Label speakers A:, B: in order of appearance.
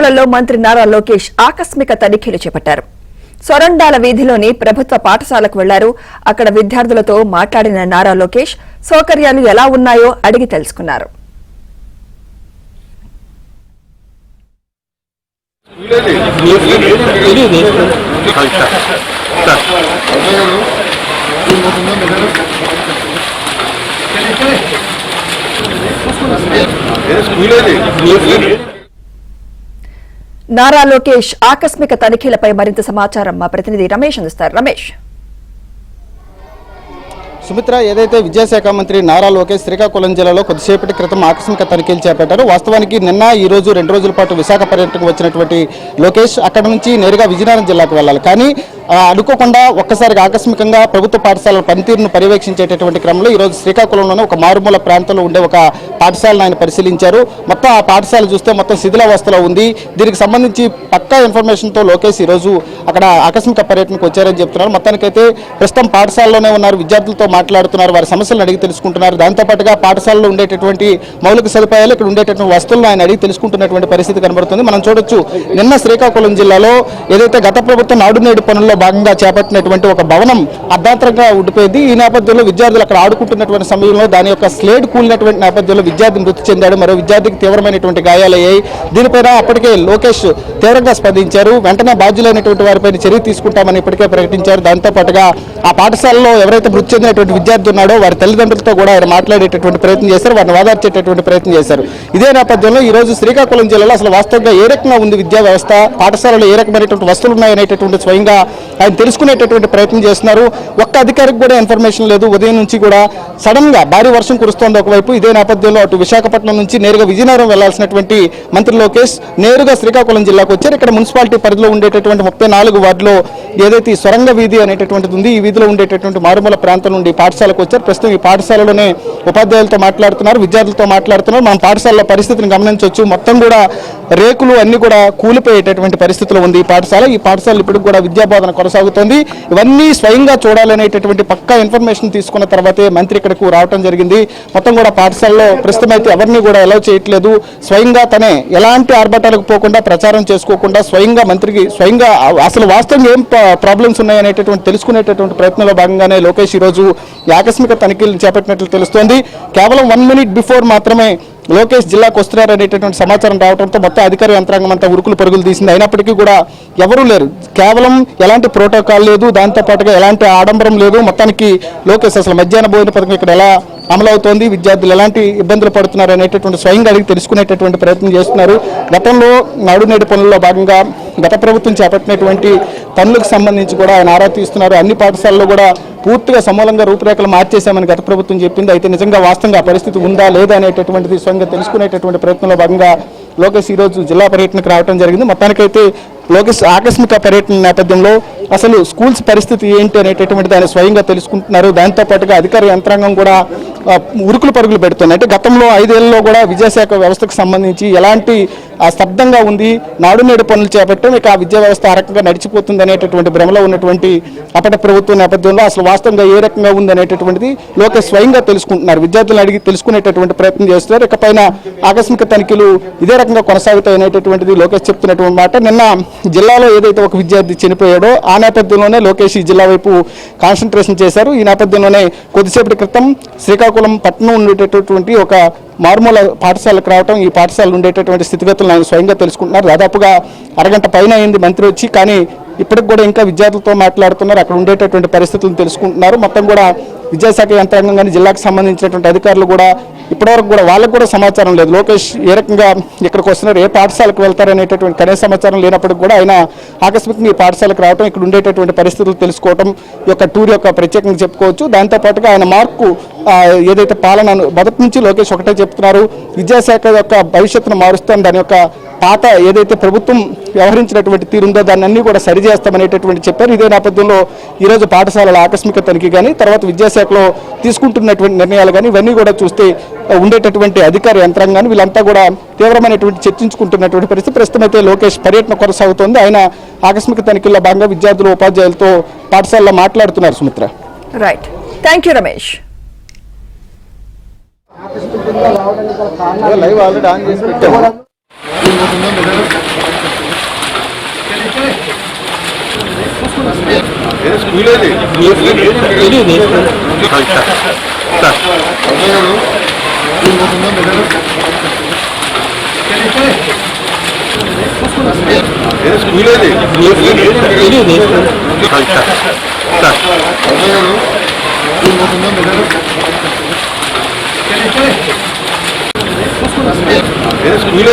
A: పాఠశాలల్లో మంత్రి నారా లోకేష్ ఆకస్మిక తనిఖీలు చేపట్టారు. సొరండాల వీధిలోని ప్రభుత్వ పాఠశాలకు వెళ్లారు. అక్కడ విద్యార్థులతో మాట్లాడిన నారా లోకేష్ సౌకర్యాలు ఎలా ఉన్నాయో అడిగి తెలుసుకున్నారు. నారా లోకేష్ ఆకస్మిక తనిఖీలపై మరింత సమాచారం మా ప్రతినిధి రమేష్ అందిస్తారు. రమేష్,
B: సుమిత్ర, ఏదైతే విద్యాశాఖ మంత్రి నారా లోకేష్ శ్రీకాకుళం జిల్లాలో కొద్దిసేపటి క్రితం ఆకస్మిక తనిఖీలు చేపట్టారు. వాస్తవానికి నిన్న ఈ రోజు 2 రోజుల పాటు విశాఖ పర్యటనకు వచ్చినటువంటి లోకేష్ అక్కడ నుంచి నేరుగా విజయనగరం జిల్లాకు వెళ్లాలి. కానీ అనుకోకుండా ఒక్కసారిగా ఆకస్మికంగా ప్రభుత్వ పాఠశాలల పనితీరును పర్యవేక్షించేటటువంటి క్రమంలో ఈరోజు శ్రీకాకుళంలోనే ఒక మారుమూల ప్రాంతంలో ఉండే ఒక పాఠశాలను ఆయన పరిశీలించారు. మొత్తం ఆ పాఠశాల చూస్తే మొత్తం శిథిలావస్థలో ఉంది. దీనికి సంబంధించి పక్కా ఇన్ఫర్మేషన్తో లోకేష్ ఈరోజు అక్కడ ఆకస్మిక పర్యటనకు వచ్చారని చెప్తున్నారు. మొత్తానికైతే ప్రస్తుతం పాఠశాలలోనే ఉన్నారు, విద్యార్థులతో మాట్లాడుతున్నారు, వారి సమస్యలను అడిగి తెలుసుకుంటున్నారు. దాంతోపాటుగా పాఠశాలలో ఉండేటటువంటి మౌలిక సదుపాయాలు, ఇక్కడ ఉండేటటువంటి వస్తువులను ఆయన అడిగి తెలుసుకుంటున్నటువంటి పరిస్థితి కనబడుతుంది. మనం చూడొచ్చు, నిన్న శ్రీకాకుళం జిల్లాలో ఏదైతే గత ప్రభుత్వం నాడు నేడు పనుల్లో భాగంగా చేపట్టినటువంటి ఒక భవనం అర్ధాంతరంగా ఉండిపోయింది. ఈ నేపథ్యంలో విద్యార్థులు అక్కడ ఆడుకుంటున్నటువంటి సమయంలో దాని యొక్క స్లేట్ కూలినటువంటి నేపథ్యంలో విద్యార్థి మృతి చెందాడు. మరో విద్యార్థికి తీవ్రమైనటువంటి గాయాలయ్యాయి. దీనిపైన అప్పటికే లోకేష్ తీవ్రంగా స్పందించారు. వెంటనే బాధ్యులైనటువంటి వారిపై చర్య తీసుకుంటామని ఇప్పటికే ప్రకటించారు. దాంతోపాటుగా ఆ పాఠశాలలో ఎవరైతే మృతి చెందినటువంటి విద్యార్థి ఉన్నాడో వారి తల్లిదండ్రులతో కూడా ఆయన మాట్లాడేటటువంటి ప్రయత్నం చేశారు, వారిని వాదార్చేటటువంటి ప్రయత్నం చేశారు. ఇదే నేపథ్యంలో ఈ రోజు శ్రీకాకుళం జిల్లాలో అసలు వాస్తవంగా ఏ రకంగా ఉంది విద్యా వ్యవస్థ, పాఠశాలలో ఏ రకమైనటువంటి వస్తువులు ఉన్నాయనేటటువంటి స్వయంగా ఆయన తెలుసుకునేటటువంటి ప్రయత్నం చేస్తున్నారు. ఒక్క అధికారికి కూడా ఇన్ఫర్మేషన్ లేదు. ఉదయం నుంచి కూడా సడన్ గా భారీ వర్షం కురుస్తోంది ఒకవైపు. ఇదే నేపథ్యంలో అటు విశాఖపట్నం నుంచి నేరుగా విజయనగరం వెళ్లాల్సినటువంటి మంత్రి లోకేష్ నేరుగా శ్రీకాకుళం జిల్లాకు వచ్చారు. ఇక్కడ మున్సిపాలిటీ పరిధిలో ఉండేటటువంటి 34 వార్డులో ఏదైతే సొరంగ వీధి అనేటటువంటిది ఉంది, ఈ వీధిలో ఉండేటటువంటి మారుమూల ప్రాంతం నుండి పాఠశాలకు వచ్చారు. ప్రస్తుతం ఈ పాఠశాలలోనే ఉపాధ్యాయులతో మాట్లాడుతున్నారు, విద్యార్థులతో మాట్లాడుతున్నారు. మనం పాఠశాలలో పరిస్థితిని గమనించవచ్చు. మొత్తం కూడా రేకులు అన్ని కూడా కూలిపోయేటటువంటి పరిస్థితిలో ఉంది ఈ పాఠశాల. ఈ పాఠశాల ఇప్పటికి కూడా విద్యాబోధన కొనసాగుతోంది. ఇవన్నీ స్వయంగా చూడాలనేటటువంటి పక్కా ఇన్ఫర్మేషన్ తీసుకున్న తర్వాతే మంత్రి ఇక్కడకు రావడం జరిగింది. మొత్తం కూడా పాఠశాలలో ప్రస్తుతం అయితే ఎవరిని కూడా అలౌ చేయట్లేదు. స్వయంగా తనే ఎలాంటి ఆర్భటాలకు పోకుండా, ప్రచారం చేసుకోకుండా స్వయంగా మంత్రికి స్వయంగా అసలు వాస్తవంగా ఏం ప్రాబ్లమ్స్ ఉన్నాయనేటటువంటి తెలుసుకునేటటువంటి ప్రయత్నంలో భాగంగానే లోకేష్ ఈరోజు ఆకస్మిక తనిఖీలు చేపట్టినట్లు తెలుస్తోంది. కేవలం 1 మినిట్ బిఫోర్ మాత్రమే లోకేష్ జిల్లాకు వస్తున్నారనేటటువంటి సమాచారం రావడంతో మొత్తం అధికార యంత్రాంగం అంతా ఉరుకులు పరుగులు తీసింది. అయినప్పటికీ కూడా ఎవరూ లేరు. కేవలం ఎలాంటి ప్రోటోకాల్ లేదు, దాంతోపాటుగా ఎలాంటి ఆడంబరం లేదు. మొత్తానికి లోకేష్ అసలు మధ్యాహ్న భోజన పథకం ఇక్కడ ఎలా అమలవుతోంది, విద్యార్థులు ఎలాంటి ఇబ్బందులు పడుతున్నారు అనేటటువంటి స్వయంగా అడిగి తెలుసుకునేటటువంటి ప్రయత్నం చేస్తున్నారు. గతంలో నాడు నేడు పనుల్లో భాగంగా గత ప్రభుత్వం చేపట్టినటువంటి పనులకు సంబంధించి కూడా ఆయన ఆరా తీస్తున్నారు. అన్ని పాఠశాలలో కూడా పూర్తిగా సమూలంగా రూపురేఖలు మార్చేశామని గత ప్రభుత్వం చెప్పింది. అయితే నిజంగా వాస్తవంగా ఆ పరిస్థితి ఉందా లేదా అనేటటువంటిది స్వయంగా తెలుసుకునేటటువంటి ప్రయత్నంలో భాగంగా లోకేష్ ఈరోజు జిల్లా పర్యటనకు రావడం జరిగింది. మొత్తానికైతే లోకేష్ ఆకస్మిక పర్యటన నేపథ్యంలో అసలు స్కూల్స్ పరిస్థితి ఏంటి అనేటటువంటి దాన్ని స్వయంగా తెలుసుకుంటున్నారు. దాంతోపాటుగా అధికార యంత్రాంగం కూడా ఉరుకులు పరుగులు పెడుతుంది. అంటే గతంలో 5 ఏళ్లలో కూడా విద్యాశాఖ వ్యవస్థకు సంబంధించి ఎలాంటి స్తబ్దంగా ఉంది, నాడు నేడు పనులు చేపట్టడం ఇక ఆ విద్యా వ్యవస్థ ఆ రకంగా నడిచిపోతుంది అనేటటువంటి భ్రమలో ఉన్నటువంటి అప్పటి ప్రభుత్వం నేపథ్యంలో అసలు వాస్తవంగా ఏ రకంగా ఉంది అనేటటువంటిది లోకేష్ స్వయంగా తెలుసుకుంటున్నారు. విద్యార్థులను అడిగి తెలుసుకునేటటువంటి ప్రయత్నం చేస్తున్నారు. ఇకపైన ఆకస్మిక తనిఖీలు ఇదే రకంగా కొనసాగుతాయి అనేటటువంటిది లోకేష్ చెప్తున్నటువంటి మాట. నిన్న జిల్లాలో ఏదైతే ఒక విద్యార్థి చనిపోయాడో ఆ నేపథ్యంలోనే లోకేష్ ఈ జిల్లా వైపు కాన్సన్ట్రేషన్ చేశారు. ఈ నేపథ్యంలోనే కొద్దిసేపటి క్రితం శ్రీకాకుళం పట్టణం ఉండేటటువంటి ఒక మారుమూల పాఠశాలకు రావటం, ఈ పాఠశాలలో ఉండేటటువంటి స్థితిగతులను ఆయన స్వయంగా తెలుసుకుంటున్నారు. దాదాపుగా అరగంట పైన అయింది మంత్రి వచ్చి, కానీ ఇప్పటికి కూడా ఇంకా విద్యార్థులతో మాట్లాడుతున్నారు, అక్కడ ఉండేటటువంటి పరిస్థితులను తెలుసుకుంటున్నారు. మొత్తం కూడా విద్యాశాఖ యంత్రాంగం కానీ జిల్లాకు సంబంధించినటువంటి అధికారులు కూడా ఇప్పటివరకు కూడా వాళ్ళకు కూడా సమాచారం లేదు. లోకేష్ ఏ రకంగా ఇక్కడికి వస్తున్నారు, ఏ పాఠశాలకు వెళ్తారనేటటువంటి కనీస సమాచారం లేనప్పటికీ కూడా ఆయన ఆకస్మికంగా ఈ పాఠశాలకు రావడం, ఇక్కడ ఉండేటటువంటి పరిస్థితులు తెలుసుకోవడం ఈ యొక్క టూర్ యొక్క ప్రత్యేకంగా చెప్పుకోవచ్చు. దాంతోపాటుగా ఆయన మార్కు ఏదైతే పాలన మొదటి నుంచి లోకేష్ ఒకటే చెప్తున్నారు, విద్యాశాఖ యొక్క భవిష్యత్తును మారుస్తాం, దాని యొక్క పాత ఏదైతే ప్రభుత్వం వ్యవహరించినటువంటి తీరుందో దాన్ని అన్ని కూడా సరిచేస్తామనేటటువంటి చెప్పారు. ఇదే నేపథ్యంలో ఈరోజు పాఠశాలల ఆకస్మిక తనిఖీ కానీ తర్వాత విద్యాశాఖలో తీసుకుంటున్నటువంటి నిర్ణయాలు కానీ ఇవన్నీ కూడా చూస్తే ఉండేటటువంటి అధికార యంత్రాంగాన్ని వీళ్ళంతా కూడా తీవ్రమైనటువంటి చర్చించుకుంటున్నటువంటి పరిస్థితి. ప్రస్తుతం అయితే లోకేష్ పర్యటన కొనసాగుతోంది. ఆయన ఆకస్మిక తనిఖీల్లో భాగంగా విద్యార్థులు ఉపాధ్యాయులతో పాఠశాలలో మాట్లాడుతున్నారు. Sumitra,
A: right, thank you Ramesh.
B: Live already on చేసి పెట్టాము.
C: స్కూల్